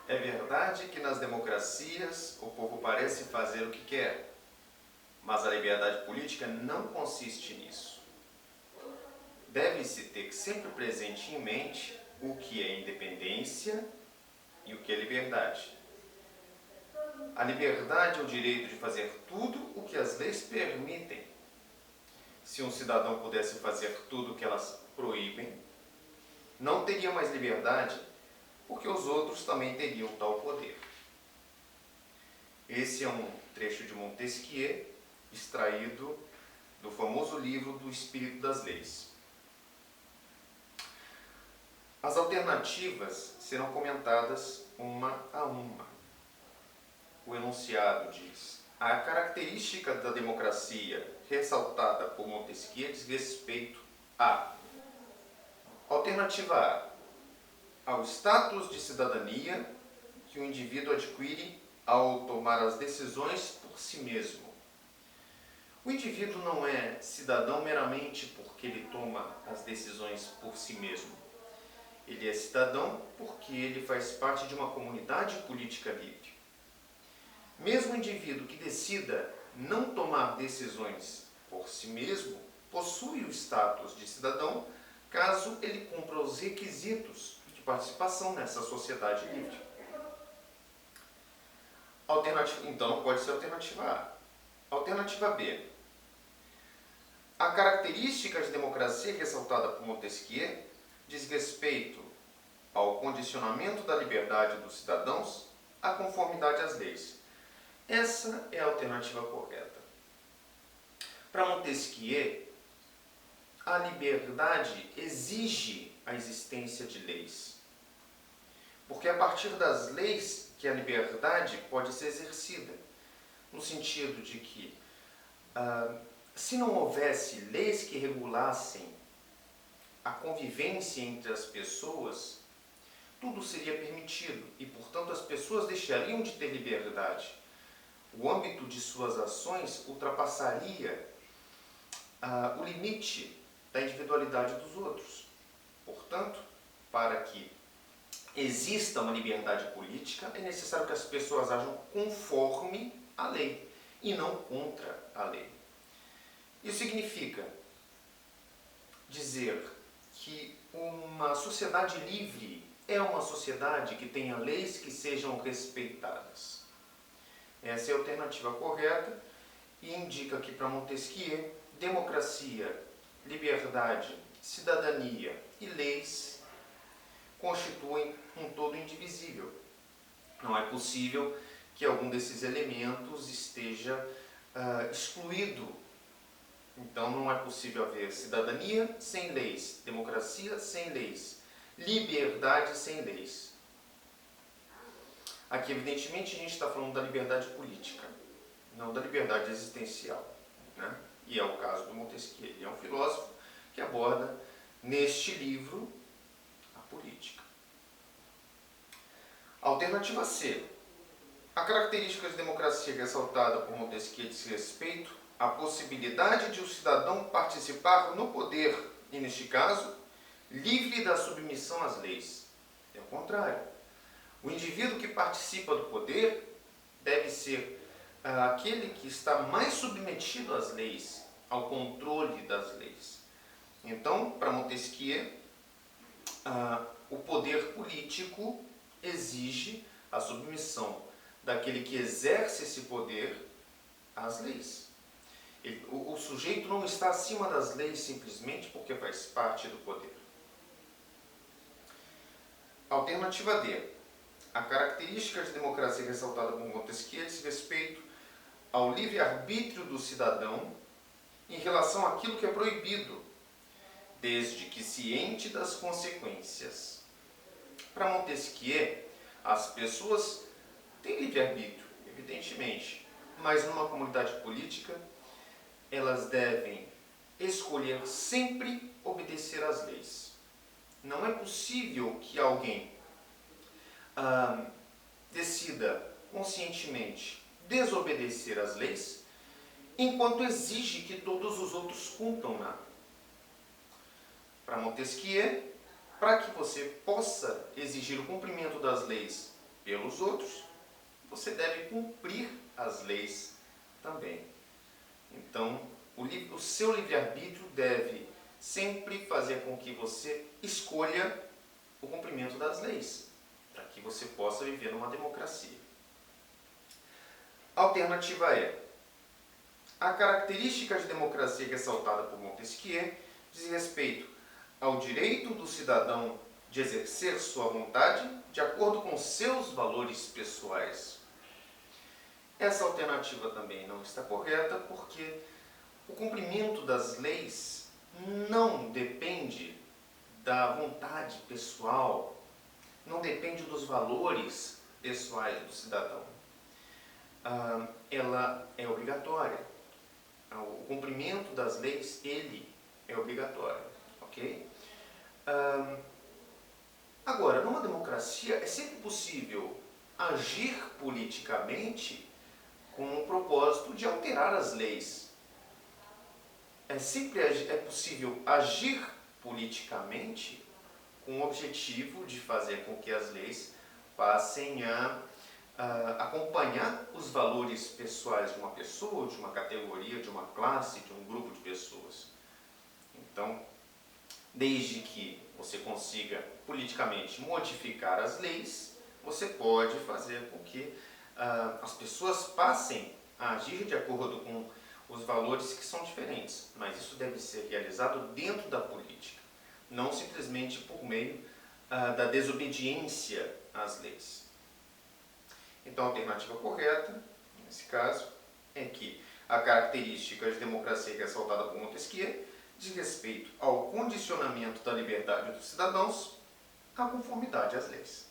É verdade que nas democracias o povo parece fazer o que quer, mas a liberdade política não consiste nisso. Deve-se ter sempre presente em mente o que é independência e o que é liberdade. A liberdade é o direito de fazer tudo o que as leis permitem. Se um cidadão pudesse fazer tudo o que elas proíbem, não teria mais liberdade, porque os outros também teriam tal poder. Esse é um trecho de Montesquieu, extraído do famoso livro do Espírito das Leis. As alternativas serão comentadas uma a uma. O enunciado diz: a característica da democracia ressaltada por Montesquieu diz respeito a: alternativa A, ao status de cidadania que o indivíduo adquire ao tomar as decisões por si mesmo. O indivíduo não é cidadão meramente porque ele toma as decisões por si mesmo. Ele é cidadão porque ele faz parte de uma comunidade política livre. Mesmo o indivíduo que decida não tomar decisões por si mesmo possui o status de cidadão caso ele cumpra os requisitos de participação nessa sociedade livre. Então não pode ser alternativa A. Alternativa B. A característica de democracia ressaltada por Montesquieu diz respeito ao condicionamento da liberdade dos cidadãos à conformidade às leis. Essa é a alternativa correta. Para Montesquieu, a liberdade exige a existência de leis. Porque é a partir das leis que a liberdade pode ser exercida. No sentido de que, se não houvesse leis que regulassem a convivência entre as pessoas, tudo seria permitido e, portanto, as pessoas deixariam de ter liberdade. O âmbito de suas ações ultrapassaria o limite da individualidade dos outros. Portanto, para que exista uma liberdade política, é necessário que as pessoas ajam conforme a lei e não contra a lei. Isso significa dizer que uma sociedade livre é uma sociedade que tenha leis que sejam respeitadas. Essa é a alternativa correta e indica que para Montesquieu, democracia, liberdade, cidadania e leis constituem um todo indivisível. Não é possível que algum desses elementos esteja excluído. Então não é possível haver cidadania sem leis, democracia sem leis, liberdade sem leis. Aqui, evidentemente, a gente está falando da liberdade política, não da liberdade existencial, né? E é o caso do Montesquieu. Ele é um filósofo que aborda neste livro a política. Alternativa C. A característica de democracia ressaltada por Montesquieu diz respeito à possibilidade de o cidadão participar no poder, e neste caso, livre da submissão às leis. É o contrário. O indivíduo que participa do poder deve ser aquele que está mais submetido às leis, ao controle das leis. Então, para Montesquieu, o poder político exige a submissão daquele que exerce esse poder às leis. O sujeito não está acima das leis simplesmente porque faz parte do poder. Alternativa D. A característica de democracia ressaltada por Montesquieu diz respeito ao livre-arbítrio do cidadão em relação àquilo que é proibido, desde que ciente das consequências. Para Montesquieu, as pessoas têm livre-arbítrio, evidentemente, mas numa comunidade política, elas devem escolher sempre obedecer às leis. Não é possível que alguém decida conscientemente desobedecer às leis, enquanto exige que todos os outros cumpram-na. Para Montesquieu, para que você possa exigir o cumprimento das leis pelos outros, você deve cumprir as leis também. Então, o seu livre-arbítrio deve sempre fazer com que você escolha o cumprimento das leis, para que você possa viver numa democracia. A alternativa é: a característica de democracia ressaltada por Montesquieu diz respeito ao direito do cidadão de exercer sua vontade de acordo com seus valores pessoais. Essa alternativa também não está correta, porque o cumprimento das leis não depende da vontade pessoal, não depende dos valores pessoais do cidadão. Ela é obrigatória. O cumprimento das leis, ele é obrigatório, ok? Agora, numa democracia é sempre possível agir politicamente com o propósito de alterar as leis. É possível agir politicamente com o objetivo de fazer com que as leis passem a acompanhar os valores pessoais de uma pessoa, de uma categoria, de uma classe, de um grupo de pessoas. Então, desde que você consiga politicamente modificar as leis, você pode fazer com que as pessoas passem a agir de acordo com os valores que são diferentes. Mas isso deve ser realizado dentro da política, não simplesmente por meio da desobediência às leis. Então, a alternativa correta, nesse caso, é que a característica de democracia ressaltada por Montesquieu diz respeito ao condicionamento da liberdade dos cidadãos à conformidade às leis.